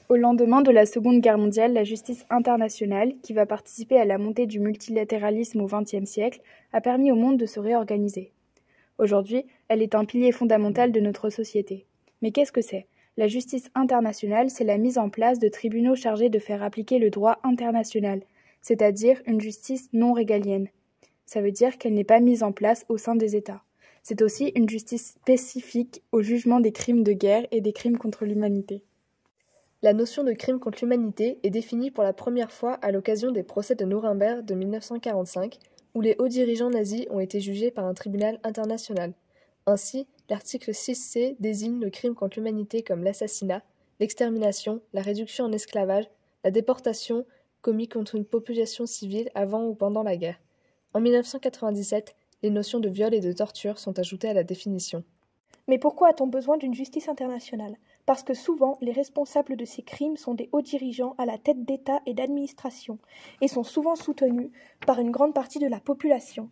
Au lendemain de la Seconde Guerre mondiale, la justice internationale, qui va participer à la montée du multilatéralisme au XXe siècle, a permis au monde de se réorganiser. Aujourd'hui, elle est un pilier fondamental de notre société. Mais qu'est-ce que c'est ? La justice internationale, c'est la mise en place de tribunaux chargés de faire appliquer le droit international, c'est-à-dire une justice non régalienne. Ça veut dire qu'elle n'est pas mise en place au sein des États. C'est aussi une justice spécifique au jugement des crimes de guerre et des crimes contre l'humanité. La notion de crime contre l'humanité est définie pour la première fois à l'occasion des procès de Nuremberg de 1945, où les hauts dirigeants nazis ont été jugés par un tribunal international. Ainsi, l'article 6C désigne le crime contre l'humanité comme l'assassinat, l'extermination, la réduction en esclavage, la déportation commis contre une population civile avant ou pendant la guerre. En 1997, les notions de viol et de torture sont ajoutées à la définition. Mais pourquoi a-t-on besoin d'une justice internationale ? Parce que souvent, les responsables de ces crimes sont des hauts dirigeants à la tête d'État et d'administration, et sont souvent soutenus par une grande partie de la population.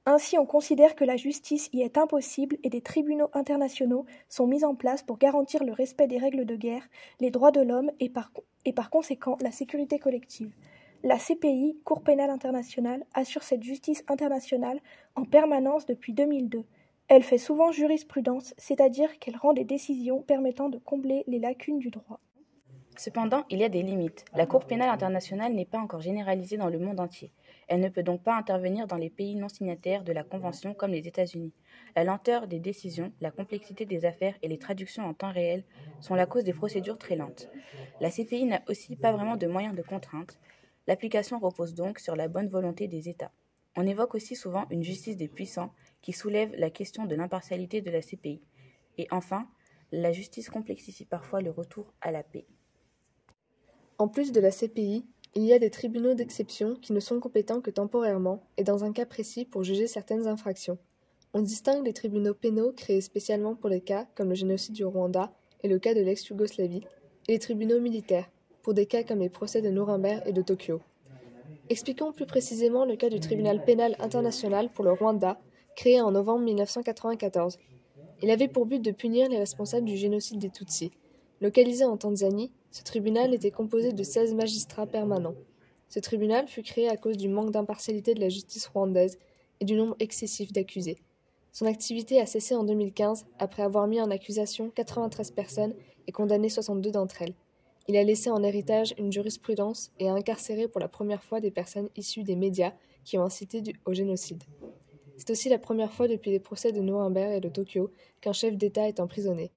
Ainsi, on considère que la justice y est impossible et des tribunaux internationaux sont mis en place pour garantir le respect des règles de guerre, les droits de l'homme et par conséquent la sécurité collective. La CPI, Cour pénale internationale, assure cette justice internationale en permanence depuis 2002. Elle fait souvent jurisprudence, c'est-à-dire qu'elle rend des décisions permettant de combler les lacunes du droit. Cependant, il y a des limites. La Cour pénale internationale n'est pas encore généralisée dans le monde entier. Elle ne peut donc pas intervenir dans les pays non signataires de la Convention comme les États-Unis. La lenteur des décisions, la complexité des affaires et les traductions en temps réel sont la cause des procédures très lentes. La CPI n'a aussi pas vraiment de moyens de contrainte. L'application repose donc sur la bonne volonté des États. On évoque aussi souvent une justice des puissants qui soulève la question de l'impartialité de la CPI. Et enfin, la justice complexifie parfois le retour à la paix. En plus de la CPI, il y a des tribunaux d'exception qui ne sont compétents que temporairement et dans un cas précis pour juger certaines infractions. On distingue les tribunaux pénaux créés spécialement pour les cas comme le génocide du Rwanda et le cas de l'ex-Yougoslavie, et les tribunaux militaires, pour des cas comme les procès de Nuremberg et de Tokyo. Expliquons plus précisément le cas du tribunal pénal international pour le Rwanda, créé en novembre 1994. Il avait pour but de punir les responsables du génocide des Tutsis. Localisé en Tanzanie, ce tribunal était composé de 16 magistrats permanents. Ce tribunal fut créé à cause du manque d'impartialité de la justice rwandaise et du nombre excessif d'accusés. Son activité a cessé en 2015 après avoir mis en accusation 93 personnes et condamné 62 d'entre elles. Il a laissé en héritage une jurisprudence et a incarcéré pour la première fois des personnes issues des médias qui ont incité au génocide. C'est aussi la première fois depuis les procès de Nuremberg et de Tokyo qu'un chef d'État est emprisonné.